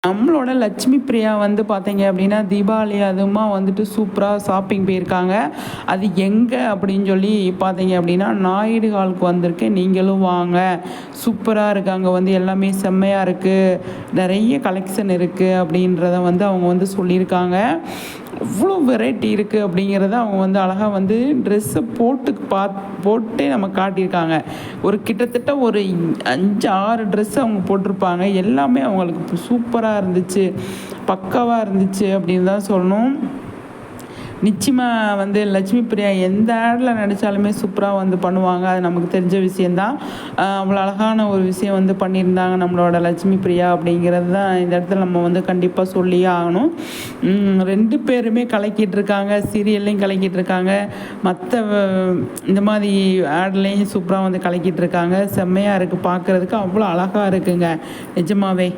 நம்மளோட லட்சுமி பிரியா வந்து பார்த்தீங்க அப்படின்னா தீபாவளி அதுவுமா வந்துட்டு சூப்பராக ஷாப்பிங் போயிருக்காங்க. அது எங்கே அப்படின்னு சொல்லி பார்த்தீங்க அப்படின்னா நாயுடு ஹாலுக்கு வந்திருக்கேன், நீங்களும் வாங்க, சூப்பராக இருக்குது, அங்கே வந்து எல்லாமே செம்மையாக இருக்குது, நிறைய கலெக்ஷன் இருக்குது அப்படின்றத வந்து அவங்க வந்து சொல்லியிருக்காங்க. அவ்வளோ வெரைட்டி இருக்குது அப்படிங்கிறத அவங்க வந்து அழகாக வந்து ட்ரெஸ்ஸை போட்டே நம்ம காட்டியிருக்காங்க. ஒரு கிட்டத்தட்ட ஒரு 5-6 ட்ரெஸ் அவங்க போட்டிருப்பாங்க. எல்லாமே அவங்களுக்கு சூப்பராக இருந்துச்சு, பக்காவாக இருந்துச்சு அப்படின்னு தான் சொல்லணும். நிச்சயமாக வந்து லட்சுமி பிரியா எந்த ஆடில் நடித்தாலுமே சூப்பராக வந்து பண்ணுவாங்க, அது நமக்கு தெரிஞ்ச விஷயந்தான். அவ்வளோ அழகான ஒரு விஷயம் வந்து பண்ணியிருந்தாங்க நம்மளோட லட்சுமி பிரியா அப்படிங்கிறது தான் இந்த இடத்துல நம்ம வந்து கண்டிப்பாக சொல்லியே ஆகணும். 2 பேருமே கலக்கிட்டு இருக்காங்க, சீரியல்லையும் கலக்கிட்டு இருக்காங்க, மற்ற இந்த மாதிரி ஆட்லேயும் சூப்பராக வந்து கலக்கிட்டு இருக்காங்க. செம்மையாக இருக்குது பார்க்குறதுக்கு, அவ்வளோ அழகாக இருக்குங்க நிஜமாவே.